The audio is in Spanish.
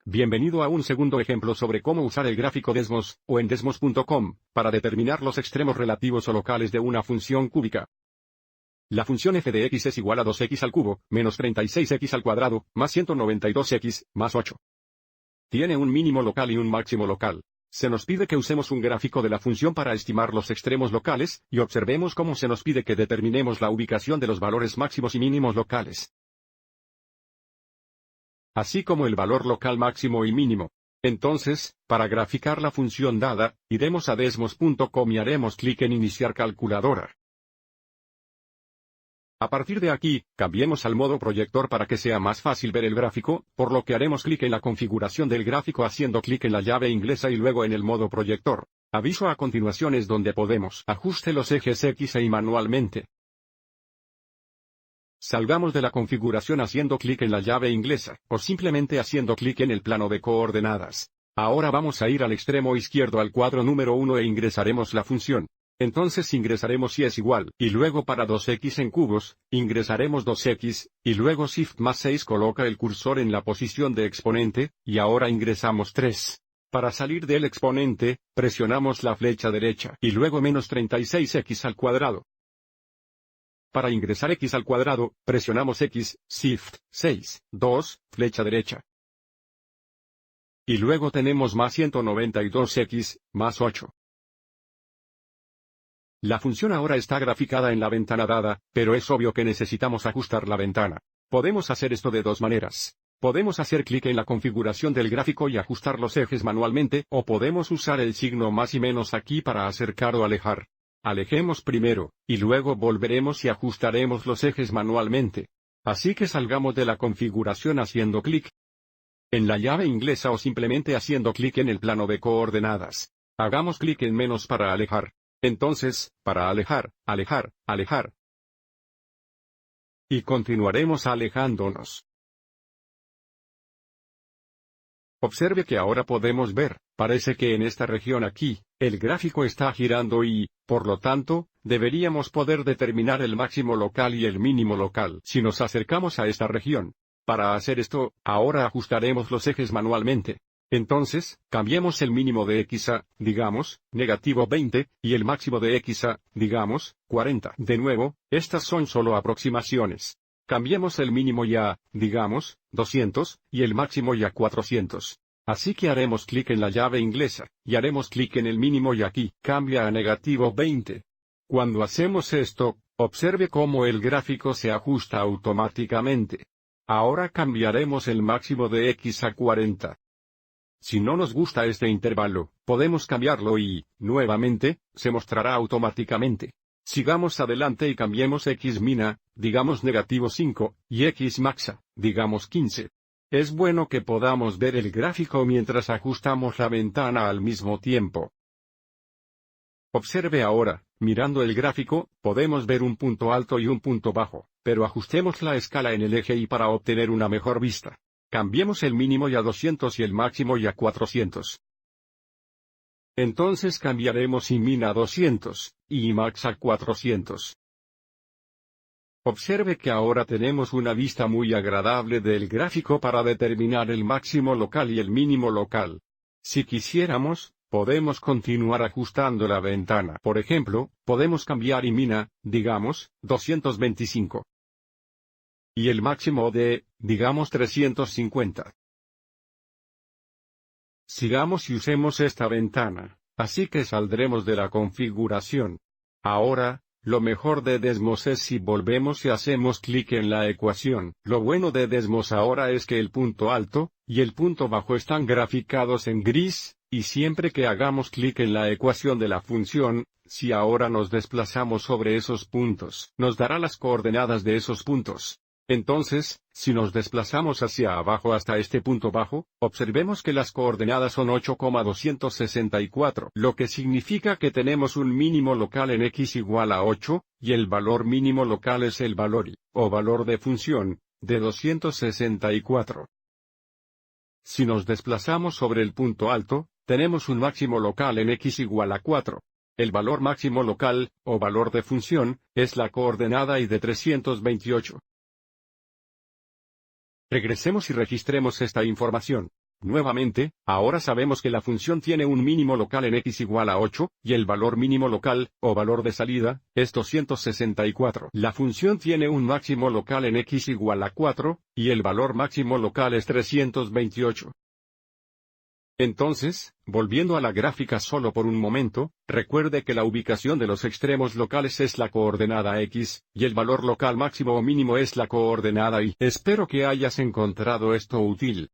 Bienvenido a un segundo ejemplo sobre cómo usar el gráfico Desmos, o en desmos.com, para determinar los extremos relativos o locales de una función cúbica. La función f de x es igual a 2x al cubo, menos 36x al cuadrado, más 192x, más 8. Tiene un mínimo local y un máximo local. Se nos pide que usemos un gráfico de la función para estimar los extremos locales, y observemos cómo se nos pide que determinemos la ubicación de los valores máximos y mínimos locales, así como el valor local máximo y mínimo. Entonces, para graficar la función dada, iremos a desmos.com y haremos clic en Iniciar calculadora. A partir de aquí, cambiemos al modo proyector para que sea más fácil ver el gráfico, por lo que haremos clic en la configuración del gráfico haciendo clic en la llave inglesa y luego en el modo proyector. Aviso a continuación es donde podemos ajuste los ejes X e Y manualmente. Salgamos de la configuración haciendo clic en la llave inglesa, o simplemente haciendo clic en el plano de coordenadas. Ahora vamos a ir al extremo izquierdo al cuadro número 1 e ingresaremos la función. Entonces ingresaremos y es igual, y luego para 2x en cubos, ingresaremos 2x, y luego Shift más 6 coloca el cursor en la posición de exponente, y ahora ingresamos 3. Para salir del exponente, presionamos la flecha derecha, y luego menos 36x al cuadrado. Para ingresar x al cuadrado, presionamos X, Shift, 6, 2, flecha derecha. Y luego tenemos más 192x, más 8. La función ahora está graficada en la ventana dada, pero es obvio que necesitamos ajustar la ventana. Podemos hacer esto de dos maneras. Podemos hacer clic en la configuración del gráfico y ajustar los ejes manualmente, o podemos usar el signo más y menos aquí para acercar o alejar. Alejemos primero, y luego volveremos y ajustaremos los ejes manualmente. Así que salgamos de la configuración haciendo clic en la llave inglesa o simplemente haciendo clic en el plano de coordenadas. Hagamos clic en menos para alejar. Entonces, para alejar, alejar, alejar. Y continuaremos alejándonos. Observe que ahora podemos ver, parece que en esta región aquí, el gráfico está girando y, por lo tanto, deberíamos poder determinar el máximo local y el mínimo local si nos acercamos a esta región. Para hacer esto, ahora ajustaremos los ejes manualmente. Entonces, cambiemos el mínimo de x a, digamos, negativo 20, y el máximo de x a, digamos, 40. De nuevo, estas son solo aproximaciones. Cambiemos el mínimo ya, digamos, 200, y el máximo ya 400. Así que haremos clic en la llave inglesa, y haremos clic en el mínimo y aquí, cambia a negativo 20. Cuando hacemos esto, observe cómo el gráfico se ajusta automáticamente. Ahora cambiaremos el máximo de x a 40. Si no nos gusta este intervalo, podemos cambiarlo y, nuevamente, se mostrará automáticamente. Sigamos adelante y cambiemos x mina, digamos negativo 5, y x maxa, digamos 15. Es bueno que podamos ver el gráfico mientras ajustamos la ventana al mismo tiempo. Observe ahora, mirando el gráfico, podemos ver un punto alto y un punto bajo, pero ajustemos la escala en el eje Y para obtener una mejor vista. Cambiemos el mínimo y a 200 y el máximo y a 400. Entonces cambiaremos y min a 200, y max a 400. Observe que ahora tenemos una vista muy agradable del gráfico para determinar el máximo local y el mínimo local. Si quisiéramos, podemos continuar ajustando la ventana. Por ejemplo, podemos cambiar y min, digamos, 225. Y el máximo de, digamos 350. Sigamos y usemos esta ventana, así que saldremos de la configuración. Ahora, lo mejor de Desmos es si volvemos y hacemos clic en la ecuación. Lo bueno de Desmos ahora es que el punto alto y el punto bajo están graficados en gris, y siempre que hagamos clic en la ecuación de la función, si ahora nos desplazamos sobre esos puntos, nos dará las coordenadas de esos puntos. Entonces, si nos desplazamos hacia abajo hasta este punto bajo, observemos que las coordenadas son 8,264, lo que significa que tenemos un mínimo local en x igual a 8, y el valor mínimo local es el valor y, o valor de función, de 264. Si nos desplazamos sobre el punto alto, tenemos un máximo local en x igual a 4. El valor máximo local, o valor de función, es la coordenada y de 328. Regresemos y registremos esta información. Nuevamente, ahora sabemos que la función tiene un mínimo local en x igual a 8, y el valor mínimo local, o valor de salida, es 264. La función tiene un máximo local en x igual a 4, y el valor máximo local es 328. Entonces, volviendo a la gráfica solo por un momento, recuerde que la ubicación de los extremos locales es la coordenada x, y el valor local máximo o mínimo es la coordenada y. Espero que hayas encontrado esto útil.